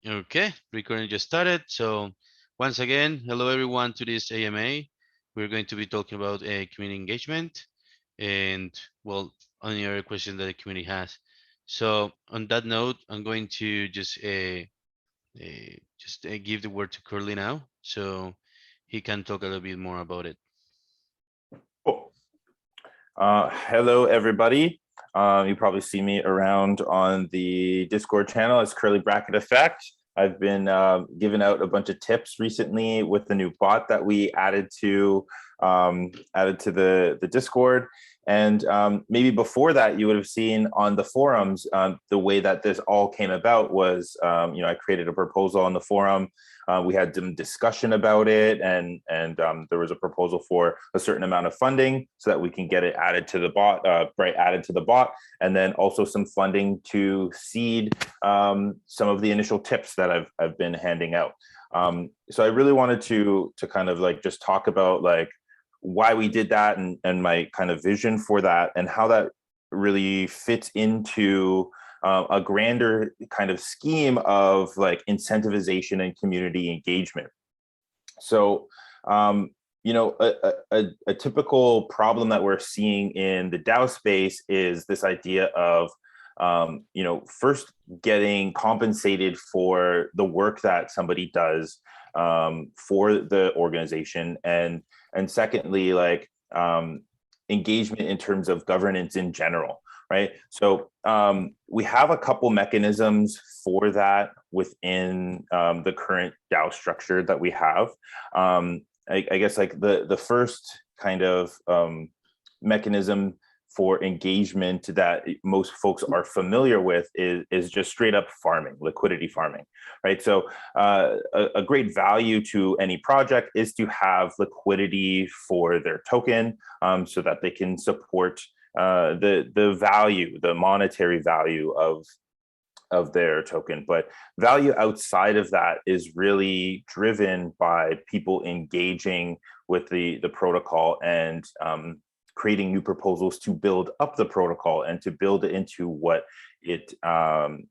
Okay, recording just started. So once again, hello everyone to this AMA. We're going to be talking about community engagement and well, any other question that the community has. So on that note, I'm going to just give the word to Curly now, so he can talk a little bit more about it. Cool. Hello, everybody. You probably see me around on the Discord channel as Curly Bracket Effect. I've been giving out a bunch of tips recently with the new bot that we added to the Discord. And maybe before that, you would have seen on the forums the way that this all came about was, I created a proposal on the forum. We had some discussion about it, and there was a proposal for a certain amount of funding so that we can get it added to the bot, added to the bot, and then also some funding to seed some of the initial tips that I've been handing out. So I really wanted to kind of like just talk about like why we did that and my kind of vision for that and how that really fits into a grander kind of scheme of like incentivization and community engagement. So, a typical problem that we're seeing in the DAO space is this idea of, first getting compensated for the work that somebody does for the organization, and secondly, like engagement in terms of governance in general. Right. So we have a couple mechanisms for that within the current DAO structure that we have. I guess like the first kind of mechanism for engagement that most folks are familiar with is just straight up farming, liquidity farming, right? So a great value to any project is to have liquidity for their token so that they can support the value, the monetary value of their token. But value outside of that is really driven by people engaging with the protocol and creating new proposals to build up the protocol and to build it into what it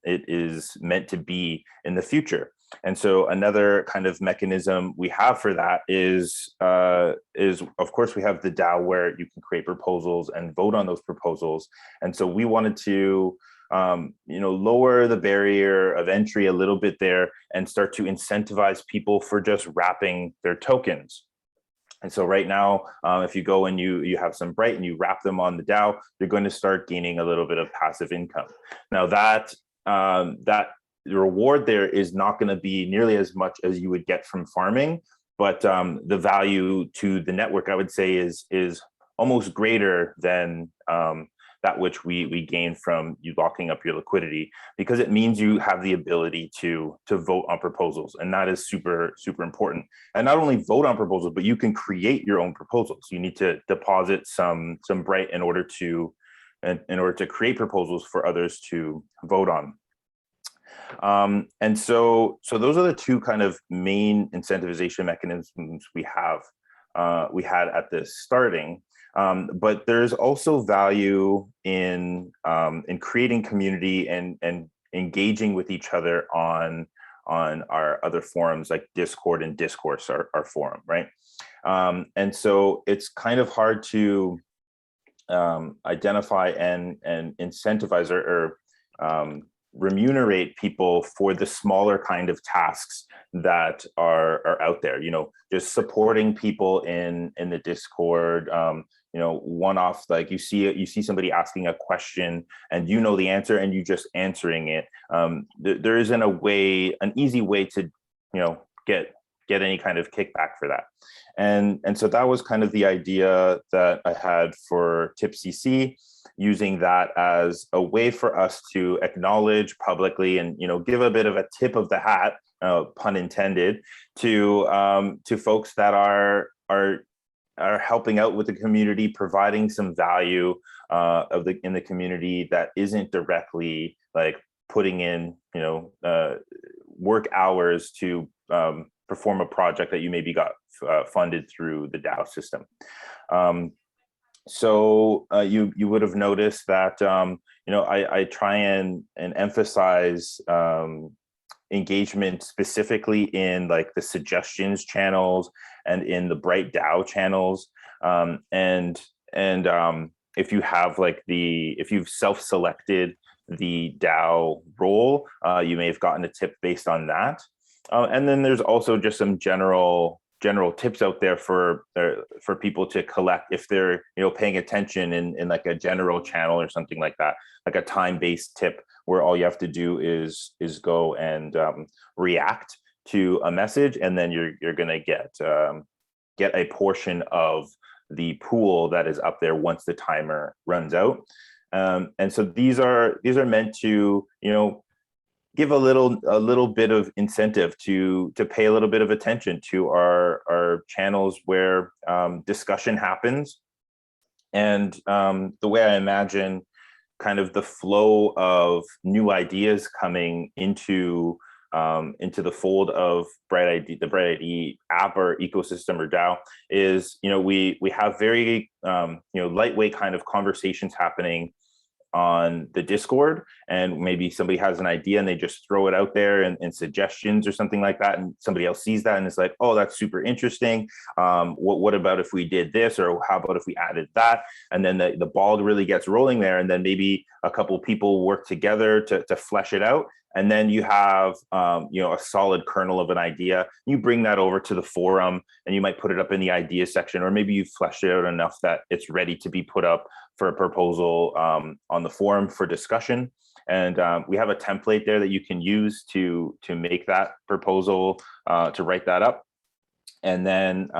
is meant to be in the future. And so another kind of mechanism we have for that is of course we have the DAO where you can create proposals and vote on those proposals. And so we wanted to lower the barrier of entry a little bit there and start to incentivize people for just wrapping their tokens. And so right now, if you go and you have some Bright and you wrap them on the DAO, you're going to start gaining a little bit of passive income. Now that the reward there is not going to be nearly as much as you would get from farming, but the value to the network, I would say, is almost greater than that which we gain from you locking up your liquidity, because it means you have the ability to vote on proposals, and that is super important. And not only vote on proposals, but you can create your own proposals. You need to deposit some Bright in order to create proposals for others to vote on. And so those are the two kind of main incentivization mechanisms we had at the starting. But there's also value in creating community and engaging with each other on our other forums like Discord and Discourse, our forum, right? And so it's kind of hard to identify and incentivize or remunerate people for the smaller kind of tasks that are out there. Just supporting people in the Discord. One-off, like you see somebody asking a question and the answer and you just answering it. There isn't an easy way to get any kind of kickback for that. And so that was kind of the idea that I had for TipCC, using that as a way for us to acknowledge publicly and give a bit of a tip of the hat, pun intended, to folks that are helping out with the community, providing some value in the community that isn't directly like putting in work hours to perform a project that you maybe got funded through the DAO system. So you would have noticed that I try and emphasize engagement specifically in like the suggestions channels and in the BrightDAO channels. If you have like if you've self-selected the DAO role, you may have gotten a tip based on that. And then there's also just some general tips out there for people to collect if they're paying attention in like a general channel or something like that, like a time-based tip where all you have to do is go and react to a message, and then you're gonna get a portion of the pool that is up there once the timer runs out. And so these are meant to give a little bit of incentive to pay a little bit of attention to our channels where discussion happens. And the way I imagine kind of the flow of new ideas coming into the fold of BrightID, the BrightID app or ecosystem or DAO, is we have very lightweight kind of conversations happening on the Discord, and maybe somebody has an idea and they just throw it out there in suggestions or something like that, and somebody else sees that and is like, oh, that's super interesting. What about if we did this, or how about if we added that? And then the ball really gets rolling there, and then maybe a couple of people work together to flesh it out. And then you have a solid kernel of an idea. You bring that over to the forum and you might put it up in the idea section, or maybe you've fleshed it out enough that it's ready to be put up for a proposal on the forum for discussion. And we have a template there that you can use to make that proposal, to write that up. And then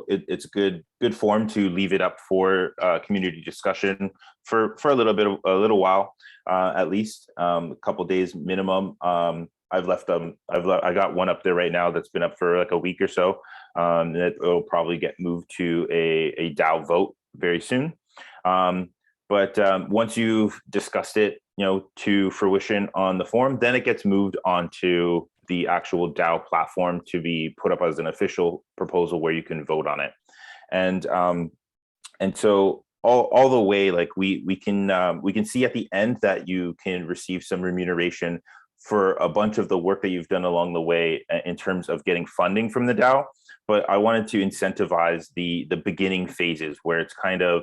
it's good form to leave it up for community discussion for a little while, at least a couple days minimum. I got one up there right now that's been up for like a week or so. It'll probably get moved to a DAO vote very soon. But once you've discussed it, to fruition on the forum, then it gets moved onto the actual DAO platform to be put up as an official proposal where you can vote on it. And so all the way, like we can see at the end that you can receive some remuneration for a bunch of the work that you've done along the way in terms of getting funding from the DAO. But I wanted to incentivize the beginning phases where it's kind of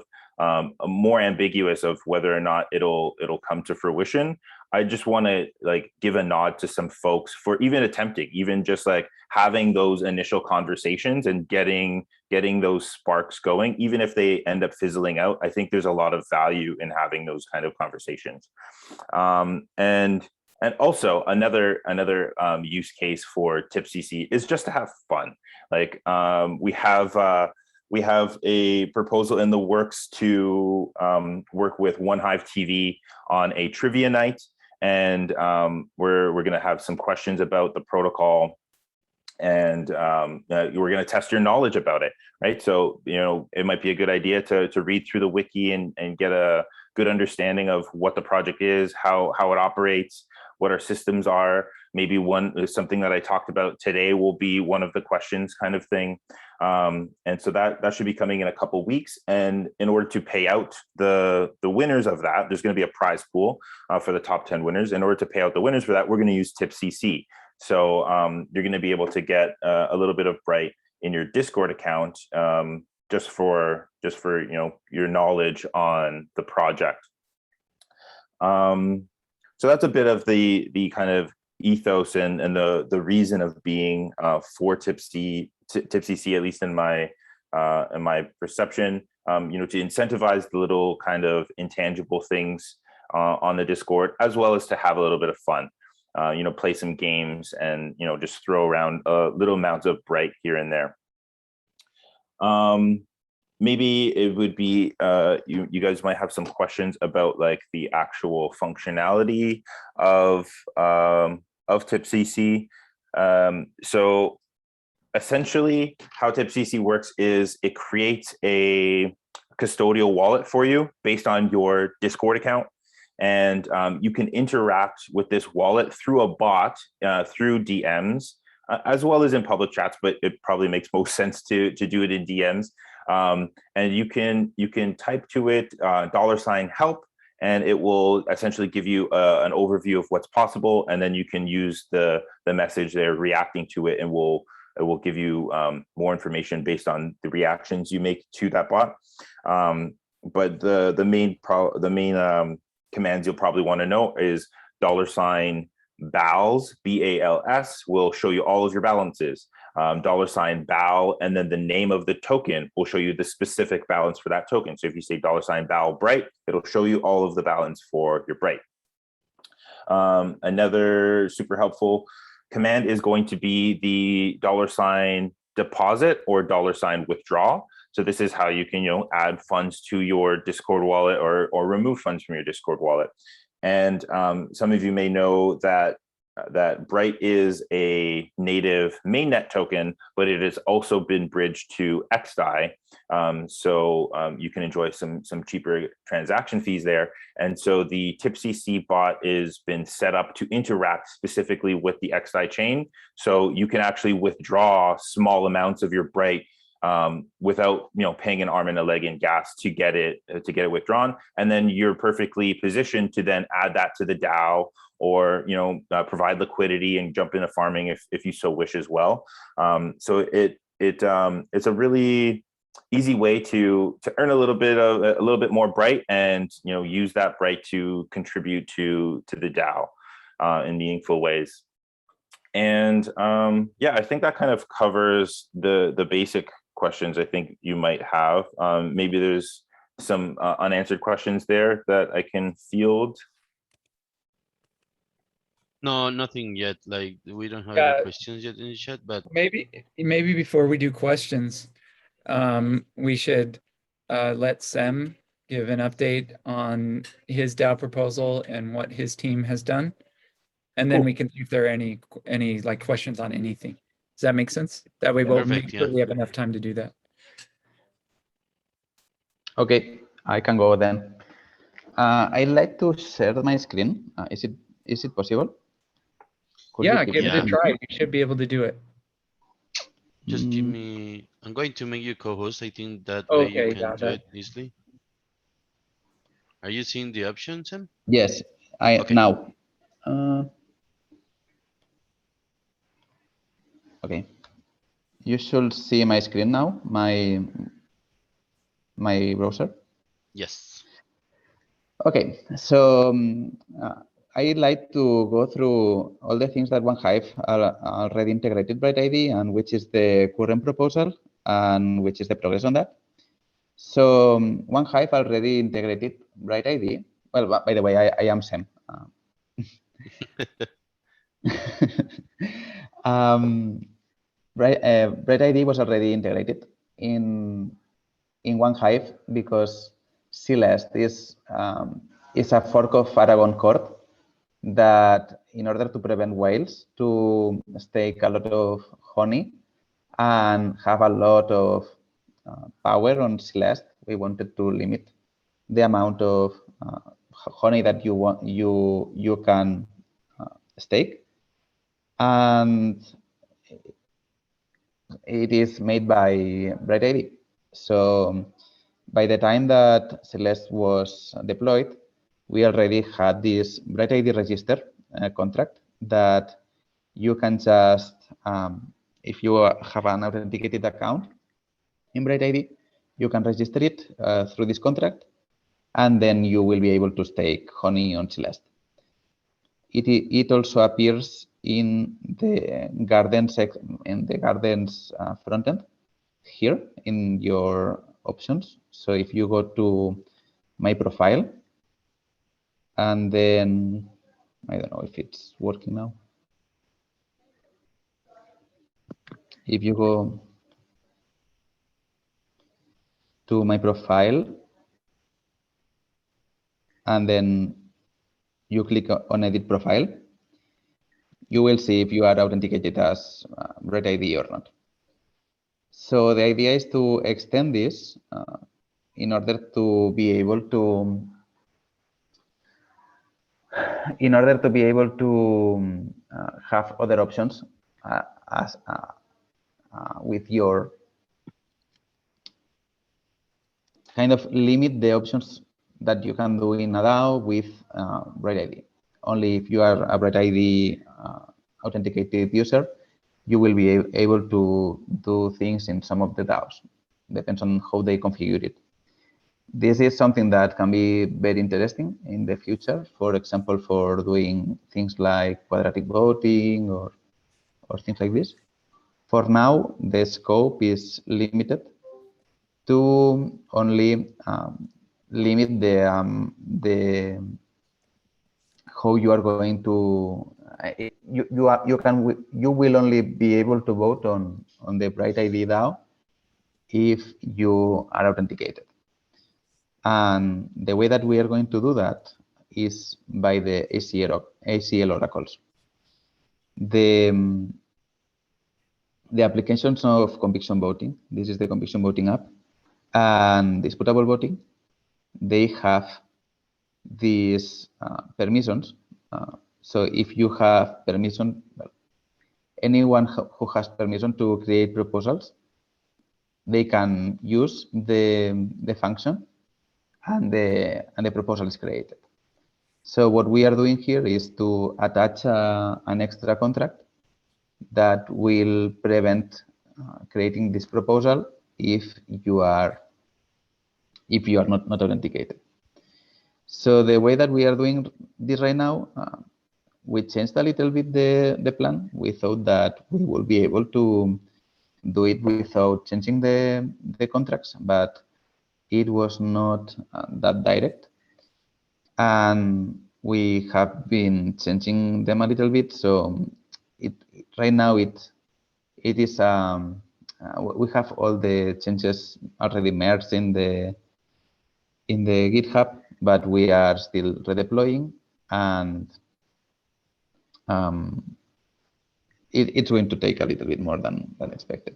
more ambiguous of whether or not it'll come to fruition. I just want to like give a nod to some folks for even attempting, even just like having those initial conversations and getting those sparks going, even if they end up fizzling out. I think there's a lot of value in having those kind of conversations. And also another use case for TipCC is just to have fun. Like we have a proposal in the works to work with One Hive TV on a trivia night, and we're going to have some questions about the protocol, and we're going to test your knowledge about it, right? So it might be a good idea to read through the wiki and get a good understanding of what the project is, how it operates, what our systems are. Maybe something that I talked about today will be one of the questions, kind of thing. And so that should be coming in a couple of weeks. And in order to pay out the winners of that, there's going to be a prize pool for the top 10 winners. In order to pay out the winners for that, we're going to use TipCC. So you're going to be able to get a little bit of Bright in your Discord account, just for your knowledge on the project. So that's a bit of the kind of ethos and the reason of being for TipCC, at least in my perception. To incentivize the little kind of intangible things on the Discord, as well as to have a little bit of fun. Play some games and just throw around little amounts of Bright here and there. Maybe it would be you guys might have some questions about like the actual functionality of TipCC. So essentially how TipCC works is it creates a custodial wallet for you based on your Discord account. And you can interact with this wallet through a bot, through DMs, as well as in public chats, but it probably makes most sense to do it in DMs. And you can type to it $help, and it will essentially give you an overview of what's possible, and then you can use the message there reacting to it, and it will give you more information based on the reactions you make to that bot. But the main commands you'll probably want to know is $BALS, BALS, will show you all of your balances. $BAL, and then the name of the token will show you the specific balance for that token. So if you say $BAL Bright, it'll show you all of the balance for your Bright. Another super helpful command is going to be the $deposit or $withdraw. So this is how you can, add funds to your Discord wallet or remove funds from your Discord wallet. And some of you may know that Bright is a native mainnet token, but it has also been bridged to XDAI. So you can enjoy some cheaper transaction fees there. And so the TipCC bot has been set up to interact specifically with the XDAI chain. So you can actually withdraw small amounts of your Bright without paying an arm and a leg in gas to get it withdrawn, and then you're perfectly positioned to then add that to the DAO, or provide liquidity and jump into farming if you so wish as well. So it's a really easy way to earn a little bit more Bright, and use that Bright to contribute to the DAO in meaningful ways. And yeah, I think that kind of covers the basic questions I think you might have. Maybe there's some unanswered questions there that I can field. No, nothing yet. Like, we don't have any questions yet in the chat, but maybe before we do questions, we should let Sem give an update on his DAO proposal and what his team has done, and then we can see if there are any like questions on anything. Does that make sense? That way we'll make sure we have enough time to do that. Okay, I can go then. I'd like to share my screen. Is it possible? Yeah, give it a try. You should be able to do it. Just give me. I'm going to make you co-host. I think that way you can do it easily. Are you seeing the options, Sam? Yes, now. Okay, you should see my screen now, my browser. Yes. Okay, so I'd like to go through all the things that OneHive are already integrated BrightID, and which is the current proposal and which is the progress on that. So OneHive already integrated BrightID. Well, by the way, I am Sam. BrightID was already integrated in OneHive because Celeste is a fork of Aragon Core that, in order to prevent whales to stake a lot of honey and have a lot of power on Celeste, we wanted to limit the amount of honey that you can stake, and it is made by BrightID. So by the time that Celeste was deployed, we already had this BrightID register contract that you can just, if you have an authenticated account in BrightID, you can register it through this contract, and then you will be able to stake honey on Celeste. It also appears in the Gardens front end here in your options. So if you go to my profile, and then I don't know if it's working now. If you go to my profile and then you click on edit profile, you will see if you are authenticated as BrightID or not. So the idea is to extend this in order to be able to have other options with your kind of limit the options that you can do in a DAO with BrightID. Only if you are a BrightID authenticated user, you will be able to do things in some of the DAOs. Depends on how they configure it. This is something that can be very interesting in the future, for example, for doing things like quadratic voting or things like this. For now, the scope is limited to only limit the how you are going to you will only be able to vote on the BrightID DAO if you are authenticated. And the way that we are going to do that is by the ACL oracles. The applications of conviction voting, this is the conviction voting app, and disputable voting, they have these permissions. So if you have permission, anyone who has permission to create proposals, they can use the function, and the proposal is created. So what we are doing here is to attach an extra contract that will prevent creating this proposal if you are not authenticated. So the way that we are doing this right now, we changed a little bit the plan. We thought that we will be able to do it without changing the contracts, but it was not that direct. And we have been changing them a little bit. So right now it is we have all the changes already merged in the GitHub, but we are still redeploying, and it's going to take a little bit more than expected.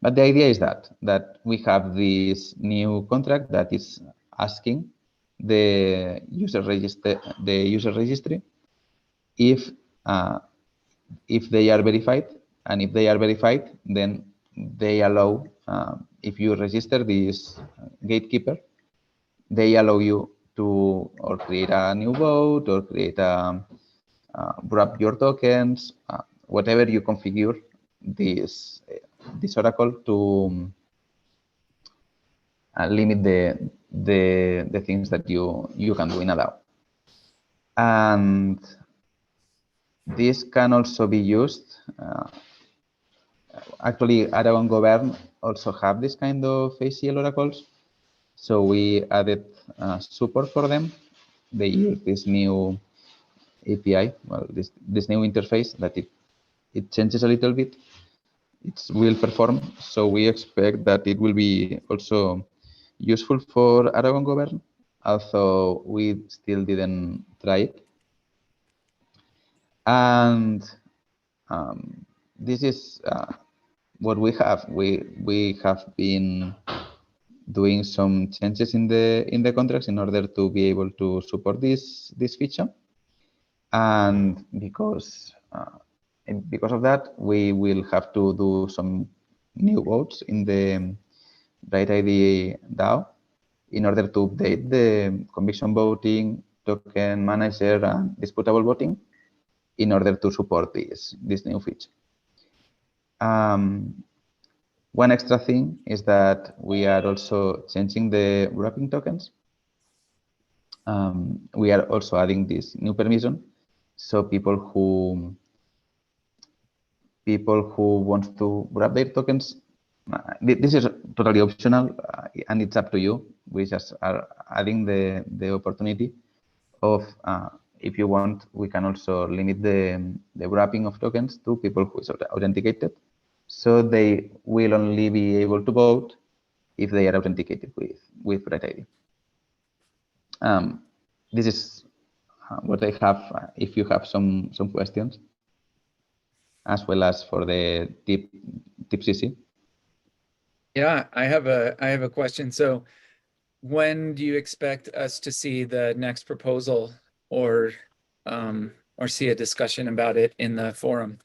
But the idea is that we have this new contract that is asking the user registry if they are verified, and if they are verified, then they allow, if you register this gatekeeper, they allow you to or create a new vote or create a wrap your tokens, whatever you configure this oracle to limit the things that you can do in a DAO. And this can also be used. Actually, Aragon Govern also have this kind of ACL oracles. So we added support for them. They use this new API, well, this new interface that it changes a little bit. It will perform. So we expect that it will be also useful for Aragon Govern, although we still didn't try it. And this is what we have. We have been doing some changes in the contracts in order to be able to support this feature, and because of that, we will have to do some new votes in the BrightID DAO in order to update the conviction voting, token manager, and disputable voting in order to support this new feature. One extra thing is that we are also changing the wrapping tokens. We are also adding this new permission, so people who want to wrap their tokens, this is totally optional, and it's up to you. We just are adding the opportunity of if you want, we can also limit the wrapping of tokens to people who is authenticated. So they will only be able to vote if they are authenticated with BrightID. This is what I have. If you have some questions, as well as for the tip CC. Yeah, I have a question. So when do you expect us to see the next proposal or see a discussion about it in the forum?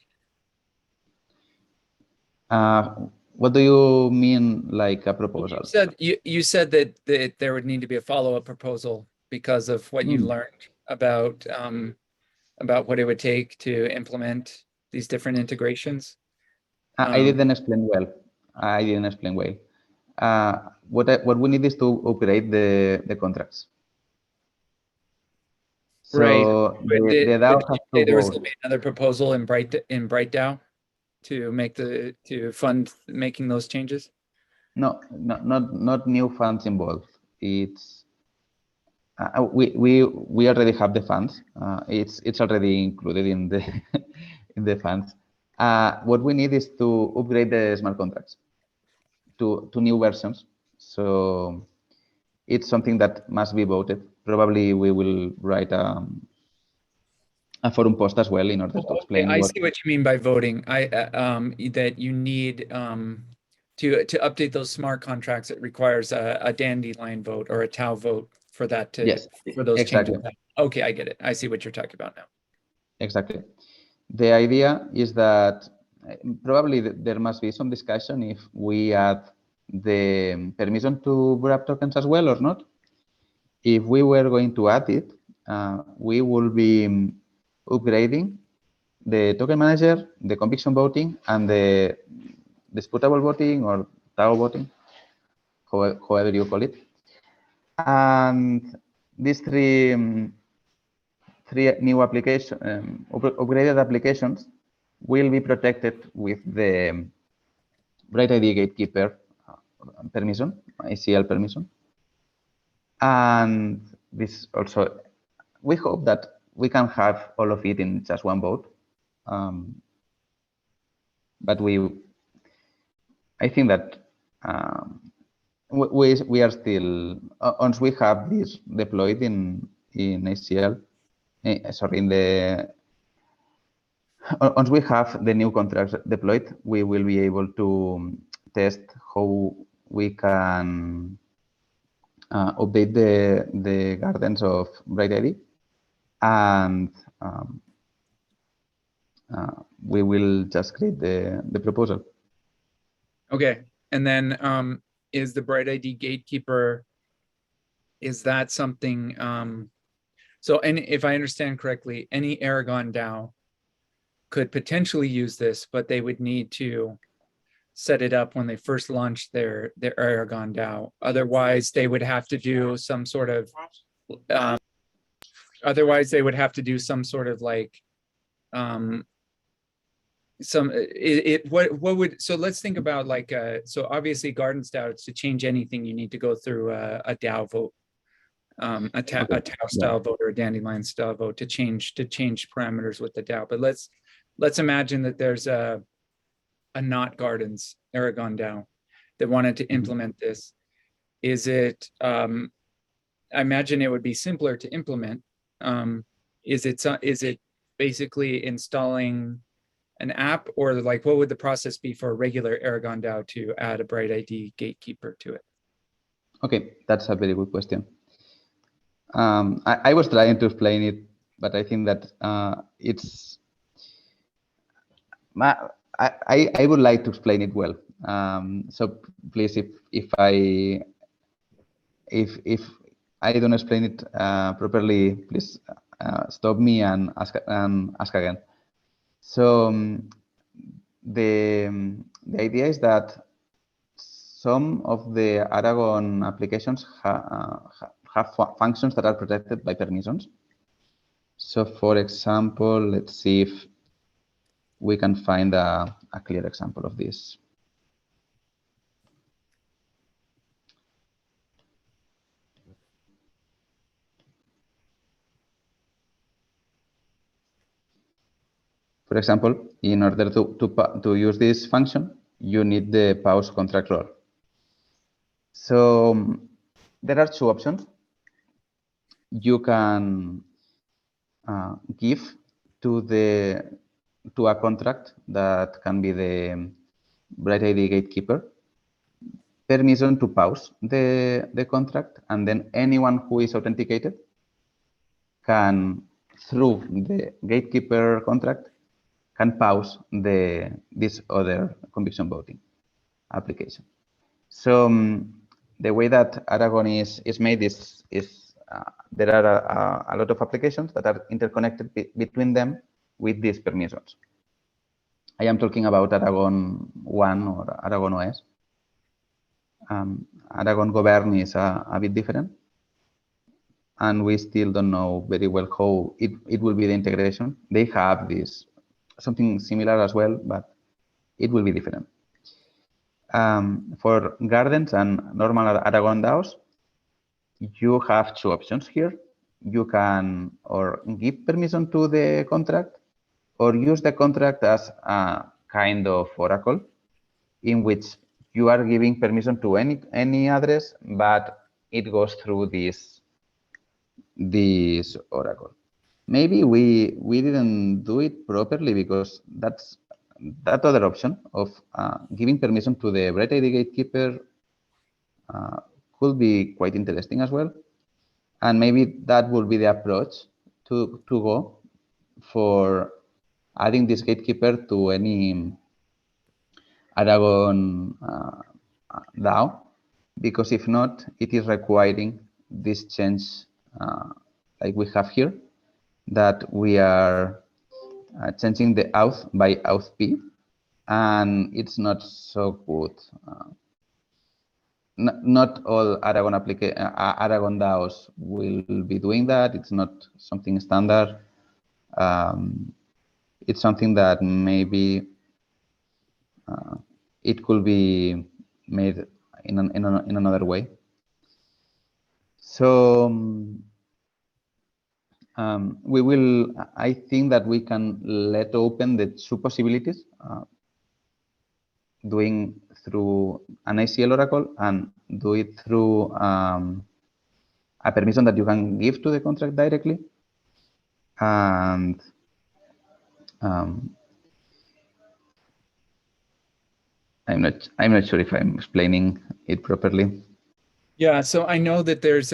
What do you mean, like a proposal? You said that there would need to be a follow-up proposal because of what you learned about what it would take to implement these different integrations. I didn't explain well. I didn't explain well. What we need is to upgrade the contracts. So right. the DAO has to There was vote. another proposal in BrightDAO to fund making those changes. No, not new funds involved. It's we already have the funds. It's already included in the in the funds. What we need is to upgrade the smart contracts to new versions. So it's something that must be voted. Probably we will write a forum post as well in order to explain. I see what you mean by voting. That you need to update those smart contracts. It requires a dandelion vote or a Tau vote for that to for those exactly. changes. Okay, I get it. I see what you're talking about now. Exactly. The idea is that probably there must be some discussion if we add the permission to wrap tokens as well or not. If we were going to add it, we will be upgrading the token manager, the conviction voting, and the disputable voting or Tau voting, however you call it. And these three new upgraded applications will be protected with the BrightID Gatekeeper permission, ACL permission. And this also, we hope that we can have all of it in just one vote. But I think that we are still, once we have this deployed in ACL, once we have the new contracts deployed, we will be able to test how we can update the gardens of BrightID, and we will just create the proposal. Okay, and then is the BrightID Gatekeeper, is that something? So, and if I understand correctly, any Aragon DAO could potentially use this, but they would need to set it up when they first launch their Aragon DAO. Otherwise, they would have to do some sort of like what would, so let's think about like so obviously Gardens DAO, to change anything you need to go through a DAO vote, a Tau style vote or a dandelion style vote to change parameters with the DAO. But let's imagine that there's a not Gardens Aragon DAO that wanted to implement this. Is it I imagine it would be simpler to implement. Is it basically installing an app, or like what would the process be for a regular Aragon DAO to add a BrightID Gatekeeper to it? Okay, that's a very good question. I was trying to explain it, but I think that it's. I would like to explain it well. So please, if I don't explain it properly, please stop me and ask again. So the idea is that some of the Aragon applications have functions that are protected by permissions. So for example, let's see if we can find a clear example of this. For example, in order to use this function, you need the pause contract role. So there are two options. You can give to a contract that can be the BrightID Gatekeeper permission to pause the contract, and then anyone who is authenticated can, through the Gatekeeper contract, can pause this other conviction voting. application. So the way that Aragon is made is there are a lot of applications that are interconnected between them with these permissions. I am talking about Aragon 1 or Aragon OS. Aragon Govern is a bit different, and we still don't know very well how it will be the integration. They have this something similar as well, but it will be different. For gardens and normal Aragon DAOs, you have two options here. You can or give permission to the contract or use the contract as a kind of oracle in which you are giving permission to any address, but it goes through this oracle. Maybe we didn't do it properly because that other option of giving permission to the BrightID gatekeeper could be quite interesting as well. And maybe that will be the approach to go for adding this gatekeeper to any Aragon DAO, because if not, it is requiring this change like we have here, that we are changing the auth by auth p, and it's not so good. Not all Aragon Aragon DAOs will be doing that. It's not something standard. It's something that maybe it could be made in another way. So we will. I think that we can let open the two possibilities. Doing through an ACL oracle and do it through a permission that you can give to the contract directly. And I'm not sure if I'm explaining it properly. Yeah, so I know that there's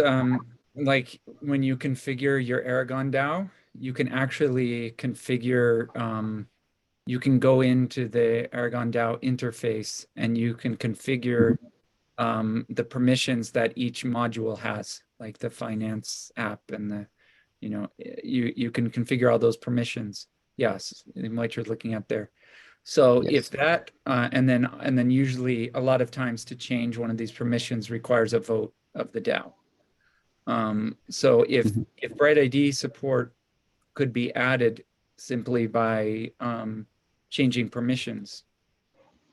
like when you configure your Aragon DAO, you can actually configure you can go into the Aragon DAO interface and you can configure the permissions that each module has, like the finance app and the, you can configure all those permissions. Yes, what you're looking at there. So yes. If that, and then usually a lot of times to change one of these permissions requires a vote of the DAO. So if BrightID support could be added simply by changing permissions,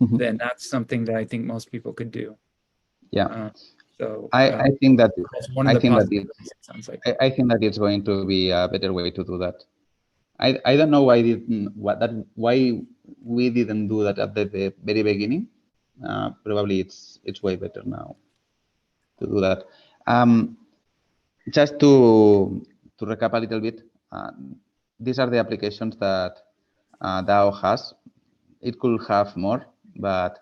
then that's something that I think most people could do. Yeah. So I think that one of the possibilities, it sounds like. I think that it's going to be a better way to do that. I don't know why we didn't do that at the very beginning. Probably it's way better now to do that. Just to recap a little bit, these are the applications that DAO has. It could have more, but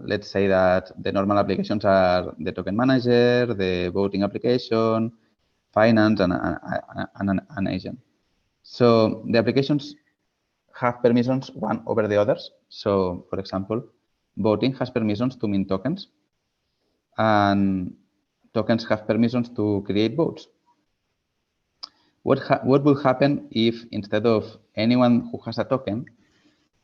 let's say that the normal applications are the token manager, the voting application, finance, and an agent. So the applications have permissions one over the others. So, for example, voting has permissions to mint tokens, and tokens have permissions to create votes. What will happen if instead of anyone who has a token,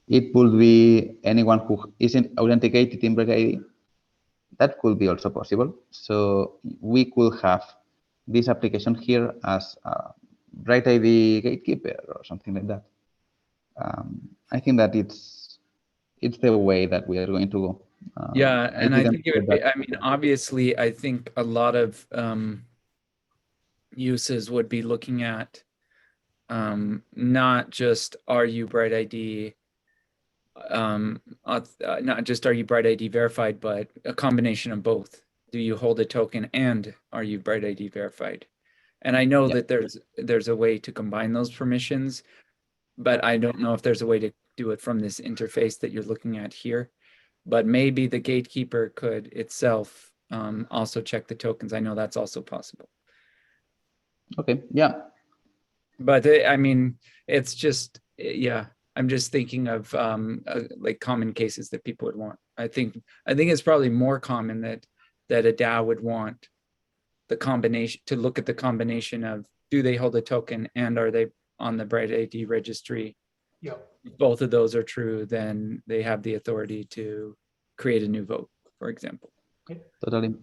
it would be anyone who isn't authenticated in BrightID? That could be also possible. So we could have this application here as a BrightID gatekeeper or something like that. I think that it's the way that we are going to go. Yeah, and I think it would be, I mean, obviously, I think a lot of uses would be looking at not just are you BrightID, not just are you BrightID verified, but a combination of both. Do you hold a token and are you BrightID verified? And I know that there's a way to combine those permissions, but I don't know if there's a way to do it from this interface that you're looking at here. But maybe the gatekeeper could itself also check the tokens. I know that's also possible. Okay, yeah. But I mean, it's just, yeah, I'm just thinking of like common cases that people would want. I think it's probably more common that a DAO would want the combination, to look at the combination of, do they hold a token and are they on the BrightID registry? Yep. If both of those are true, then they have the authority to create a new vote, for example. Totally.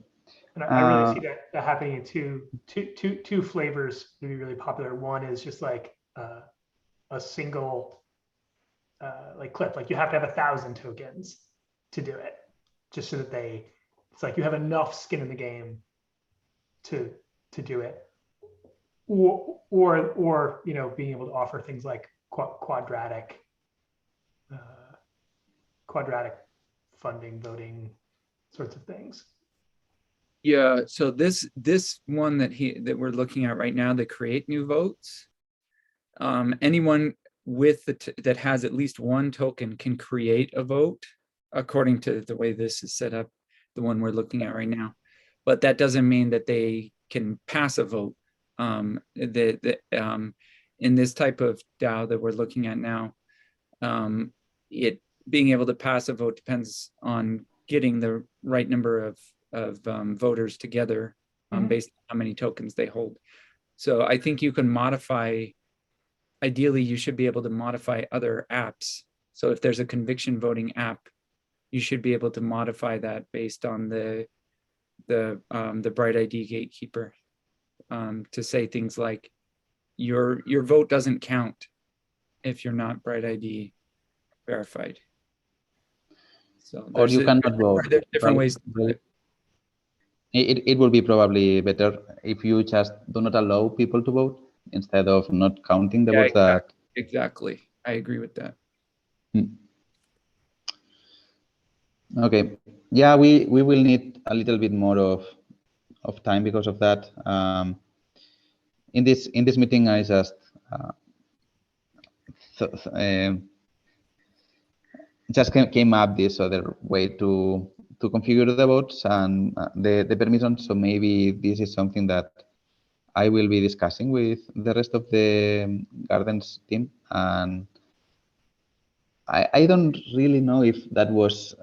And I really see that happening in two flavors to be really popular. One is just like a single like clip, like you have to have 1,000 tokens to do it, just so that it's like you have enough skin in the game to do it, or you know, being able to offer things like quadratic funding, voting sorts of things. Yeah, so this one that we're looking at right now, the create new votes, anyone with that has at least one token can create a vote according to the way this is set up, the one we're looking at right now. But that doesn't mean that they can pass a vote. In this type of DAO that we're looking at now, it being able to pass a vote depends on getting the right number of voters together based on how many tokens they hold. So I think you can modify, ideally you should be able to modify other apps. So if there's a conviction voting app, you should be able to modify that based on the BrightID gatekeeper, to say things like your vote doesn't count if you're not BrightID verified. So Or you cannot vote. There's different ways to do it. It will be probably better if you just do not allow people to vote instead of not counting the votes. Exactly. I agree with that. Okay. Yeah, we will need a little bit more of time because of that. In this meeting, I just came up this other way to configure the votes and the permissions. So maybe this is something that I will be discussing with the rest of the Gardens team. And I don't really know if there was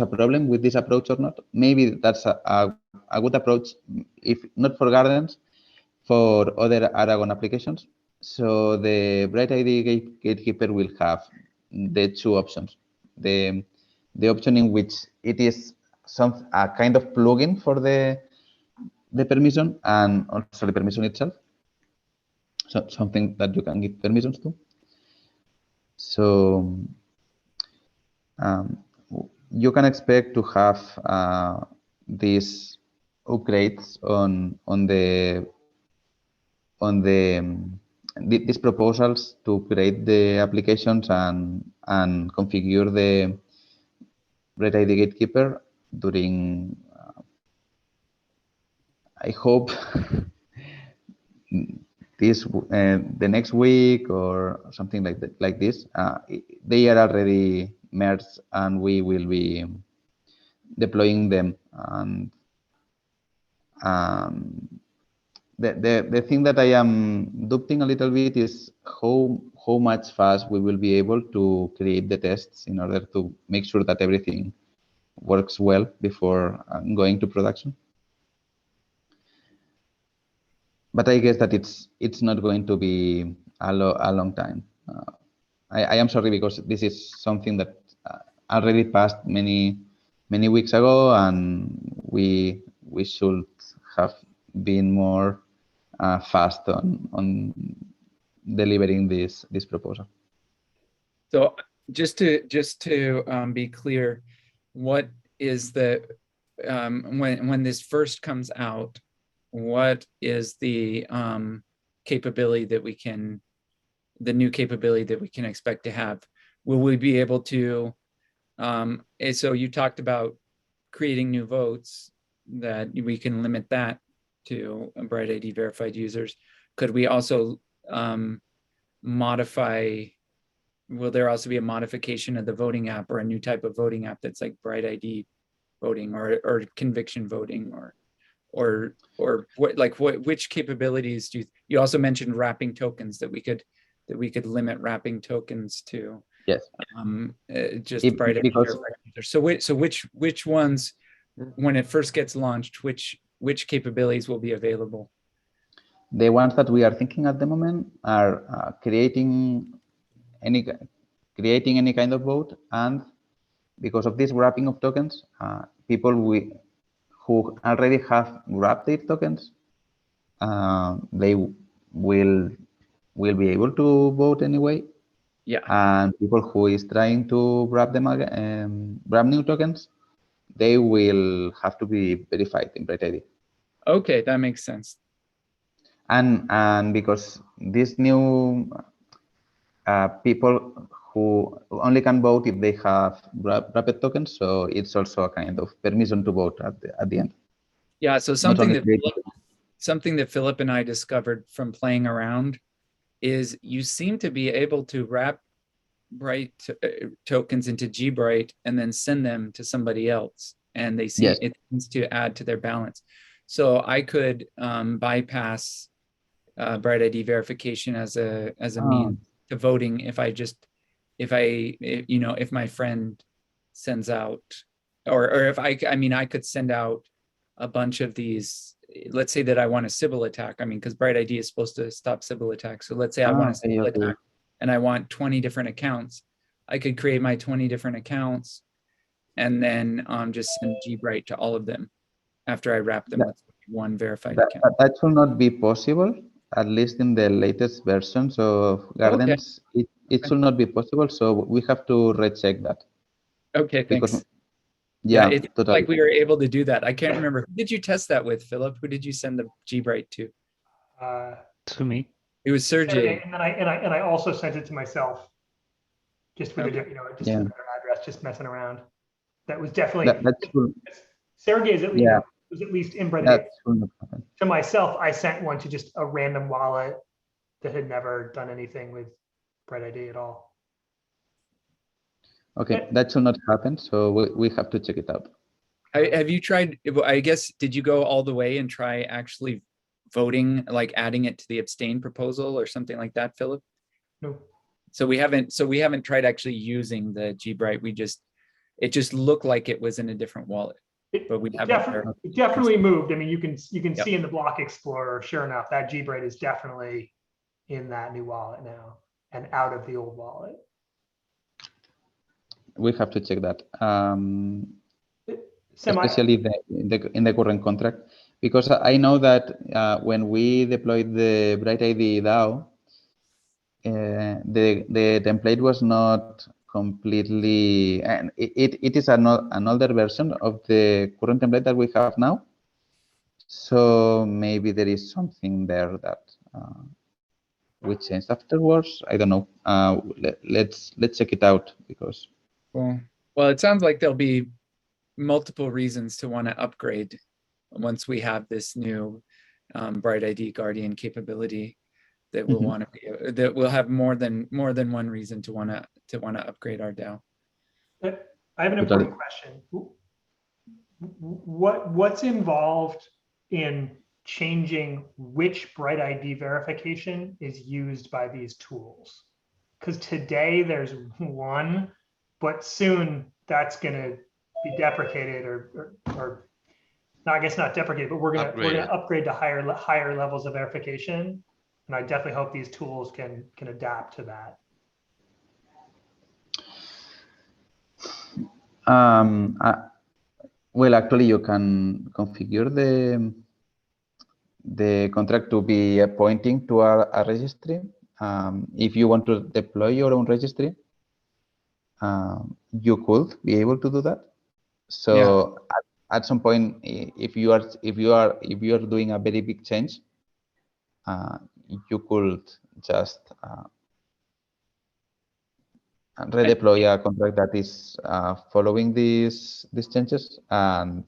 a problem with this approach or not. Maybe that's a good approach, if not for Gardens, for other Aragon applications. So the BrightID gatekeeper will have the two options. The option in which it is a kind of plugin for the permission and also the permission itself. So something that you can give permissions to. So you can expect to have these upgrades on these proposals to upgrade the applications and configure the BrightID gatekeeper during I hope this the next week or something like this. They are already merged and we will be deploying them. And the thing that I am doubting a little bit is how much fast we will be able to create the tests in order to make sure that everything works well before going to production. But I guess that it's not going to be a long time. I am sorry because this is something that already passed many weeks ago, and we should have been more fast on delivering this proposal. So just to be clear, what is the when this first comes out, what is the capability that the new capability that we can expect to have? Will we be able to, so you talked about creating new votes, that we can limit that to BrightID verified users. Could we also modify, will there also be a modification of the voting app or a new type of voting app that's like BrightID voting or conviction voting or which capabilities do you also mentioned wrapping tokens, that we could limit wrapping tokens to Yes. Just If- BrightID because- verified user. So which ones, when it first gets launched, which capabilities will be available? The ones that we are thinking at the moment are creating any kind of vote, and because of this wrapping of tokens, people who already have wrapped their tokens, they will be able to vote anyway. Yeah. And people who is trying to wrap them again, wrap new tokens, they will have to be verified in BrightID. Okay, that makes sense. And because these new people who only can vote if they have wrapped tokens, so it's also a kind of permission to vote at the end. Yeah. So Not something only that Philip and I discovered from playing around is you seem to be able to wrap Bright tokens into GBright and then send them to somebody else, and they see Yes. it seems to add to their balance. So I could bypass BrightID verification as a means to voting if my friend sends out, or if I could send out a bunch of these. Let's say that I want a Sybil attack. I mean, because BrightID is supposed to stop Sybil attacks. So let's say I want a Sybil attack and I want 20 different accounts. I could create my 20 different accounts and then just send GBright to all of them after I wrap them with one verified account. That should not be possible, at least in the latest versions of Gardens. Okay. It should not be possible, so we have to recheck that. Okay, thanks. Because, yeah, it's totally. like we were able to do that. I can't remember. Who did you test that with, Philip? Who did you send the GBright to? To me. It was Sergey. And I also sent it to myself, just with Okay. a just with another address, just messing around. That was definitely That's true. Sergey is at least Yeah. was at least in BrightID. That should not happen. To myself, I sent one to just a random wallet that had never done anything with BrightID at all. Okay, that should not happen, so we have to check it out. Have you tried, I guess, did you go all the way and try actually voting, like adding it to the abstain proposal or something like that, Philip? No. So we haven't tried actually using the GBright. It just looked like it was in a different wallet, but we haven't. It definitely moved. I mean, you can Yep. see in the block explorer, sure enough, that GBright is definitely in that new wallet now and out of the old wallet. We have to check that, Semi- especially in the current contract, because I know that when we deployed the BrightID DAO, the template was not completely, and it is an older version of the current template that we have now. So maybe there is something there that we changed afterwards. I don't know. Let's check it out, because. Well, it sounds like there'll be multiple reasons to want to upgrade once we have this new BrightID Guardian capability. That we'll want to be, that we'll have more than one reason to want to upgrade our DAO. I have an important question. What's involved in changing which BrightID verification is used by these tools? Because today there's one, but soon that's going to be deprecated or no, I guess not deprecated, but we're gonna upgrade to higher levels of verification. And I definitely hope these tools can adapt to that. Well, actually, you can configure the contract to be pointing to a registry. If you want to deploy your own registry, you could be able to do that. So at some point, if you are doing a very big change, you could just redeploy a contract that is following these changes and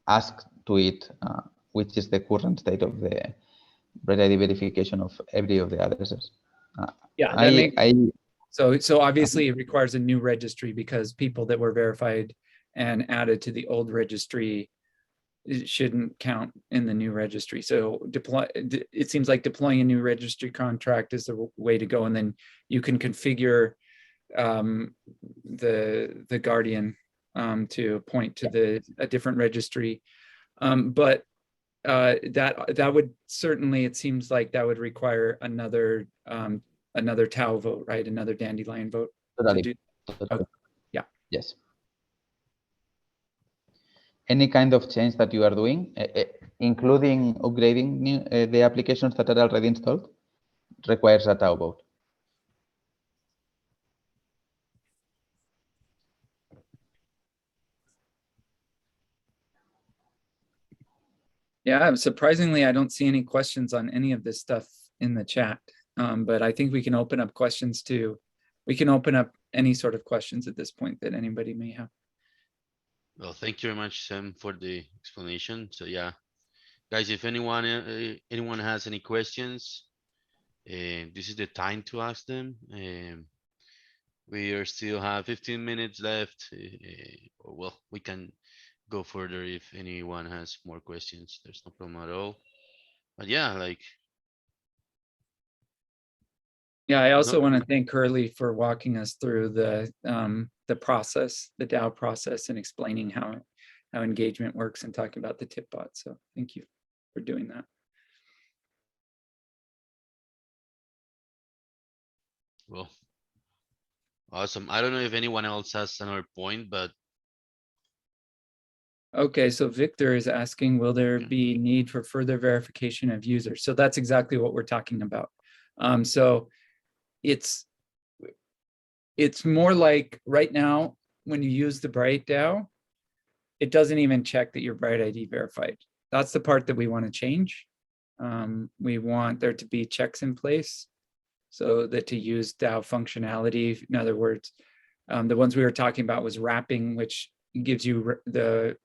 ask to it which is the current state of the BrightID verification of every of the addresses. So obviously it requires a new registry because people that were verified and added to the old registry it shouldn't count in the new registry. So it seems like deploying a new registry contract is the way to go, and then you can configure the guardian to point to a different registry. But that would certainly, it seems like that would require another Tau vote, right? Another dandelion vote. Totally. Okay. Yeah. Yes. Any kind of change that you are doing, including upgrading the applications that are already installed, requires a Tau vote. Yeah, surprisingly, I don't see any questions on any of this stuff in the chat. But I think we can open up questions to, we can open up any sort of questions at this point that anybody may have. Well, thank you very much, Sam, for the explanation. So yeah, guys, if anyone has any questions, this is the time to ask them. We are still have 15 minutes left. Well, we can go further if anyone has more questions. There's no problem at all. But yeah, like. Yeah, I also want to thank Curly for walking us through the process, the DAO process, and explaining how engagement works and talking about the tip bot. So thank you for doing that. Well, awesome. I don't know if anyone else has another point, but. Okay, so Victor is asking, will there be need for further verification of users? So that's exactly what we're talking about. So it's more like right now, when you use the Bright DAO, it doesn't even check that you're BrightID verified. That's the part that we want to change. We want there to be checks in place so that to use DAO functionality, in other words, the ones we were talking about was wrapping, which gives you the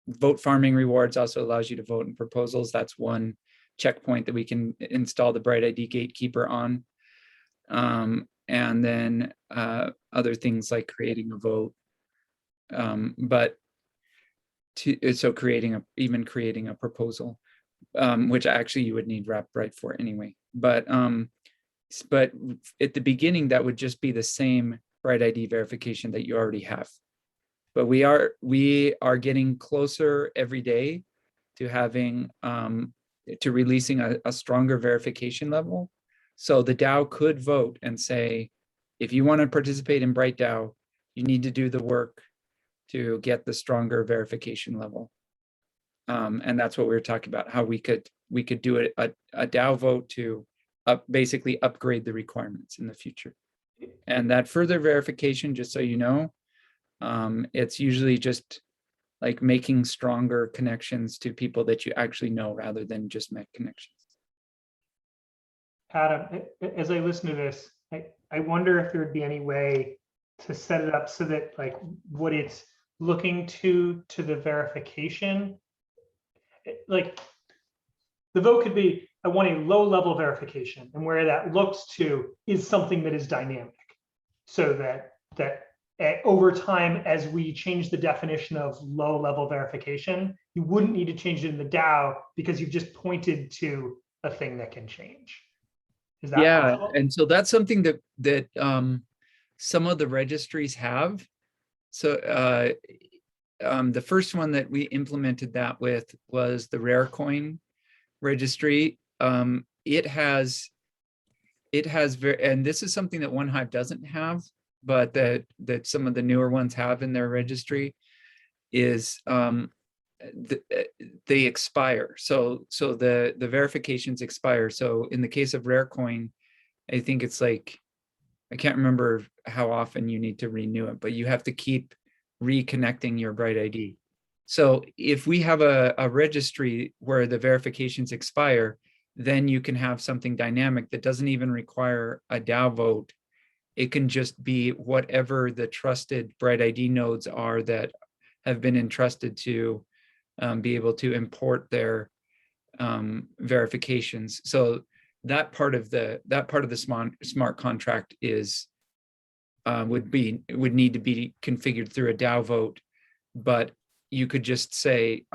vote farming rewards, also allows you to vote in proposals. That's one checkpoint that we can install the BrightID gatekeeper on. And then other things like creating a vote, so creating a proposal, which actually you would need WrapBright for anyway. But at the beginning, that would just be the same BrightID verification that you already have. But we are getting closer every day to having to releasing a stronger verification level. So the DAO could vote and say, if you want to participate in Bright DAO, you need to do the work to get the stronger verification level. And that's what we were talking about, how we could do a DAO vote to basically upgrade the requirements in the future. And that further verification, just so you know, it's usually just like making stronger connections to people that you actually know rather than just met connections. Adam, as I listen to this, I wonder if there would be any way to set it up so that like what it's looking to the verification, like the vote could be, I want a low level verification, and where that looks to is something that is dynamic, so that over time, as we change the definition of low level verification, you wouldn't need to change it in the DAO because you've just pointed to a thing that can change. Is that possible? And so that's something that some of the registries have. So the first one that we implemented that with was the Rarecoin registry. It has and this is something that OneHive doesn't have, but that some of the newer ones have in their registry, is they expire. So the verifications expire. So in the case of Rarecoin, I think it's like, I can't remember how often you need to renew it, but you have to keep reconnecting your BrightID. So if we have a registry where the verifications expire, then you can have something dynamic that doesn't even require a DAO vote. It can just be whatever the trusted BrightID nodes are that have been entrusted to be able to import their verifications. So that part of the smart contract is would need to be configured through a DAO vote, but you could just say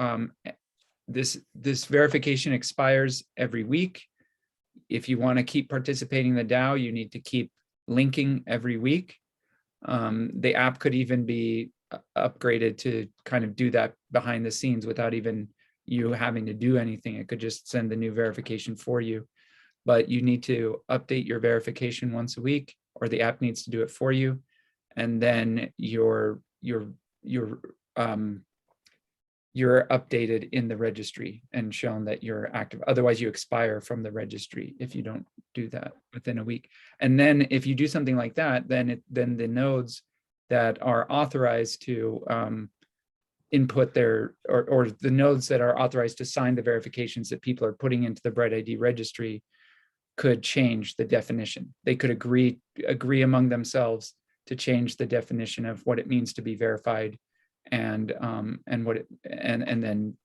this verification expires every week. If you want to keep participating in the DAO, you need to keep linking every week. The app could even be upgraded to kind of do that behind the scenes without even you having to do anything. It could just send the new verification for you. But you need to update your verification once a week, or the app needs to do it for you. And then you're updated in the registry and shown that you're active. Otherwise, you expire from the registry if you don't do that within a week. And then if you do something like that, then the nodes that are authorized to input their, or the nodes that are authorized to sign the verifications that people are putting into the BrightID registry could change the definition. They could agree among themselves to change the definition of what it means to be verified, and then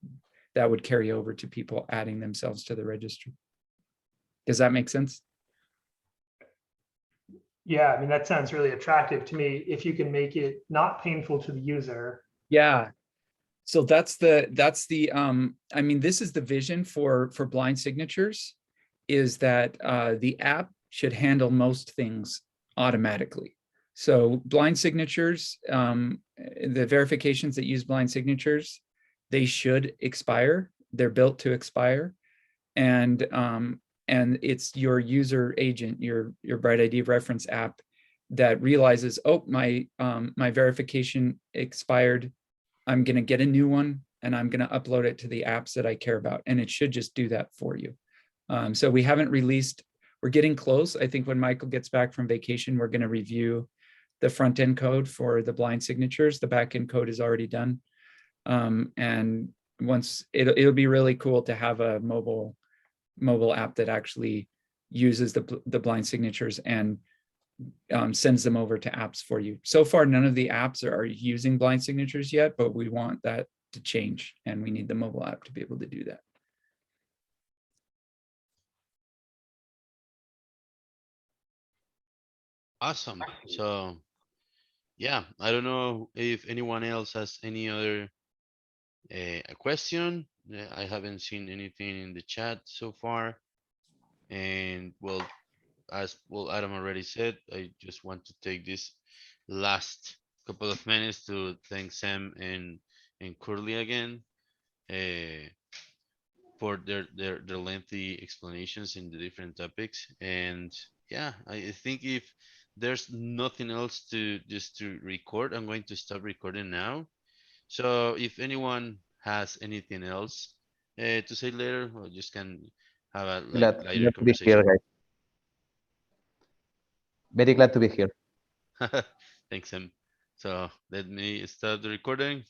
that would carry over to people adding themselves to the registry. Does that make sense? Yeah, I mean, that sounds really attractive to me if you can make it not painful to the user. Yeah. So that's the I mean, this is the vision for blind signatures, is that the app should handle most things automatically. So blind signatures, the verifications that use blind signatures, they should expire. They're built to expire. And it's your user agent, your BrightID reference app, that realizes, oh, my verification expired. I'm going to get a new one, and I'm going to upload it to the apps that I care about. And it should just do that for you. So we haven't released, we're getting close. I think when Michael gets back from vacation, we're going to review the front end code for the blind signatures. The back end code is already done. And once it'll be really cool to have a mobile app that actually uses the blind signatures and sends them over to apps for you. So far, none of the apps are using blind signatures yet, but we want that to change, and we need the mobile app to be able to do that. Awesome. So yeah, I don't know if anyone else has any other a question. I haven't seen anything in the chat so far. And well, as well, Adam already said, I just want to take this last couple of minutes to thank Sam and Curly again for their lengthy explanations in the different topics. And yeah, I think if there's nothing else to record, I'm going to stop recording now. So if anyone has anything else to say later, or just can have a Glad lighter to be here, conversation. guys. Very glad to be here. Thanks, Sam. So let me start the recording.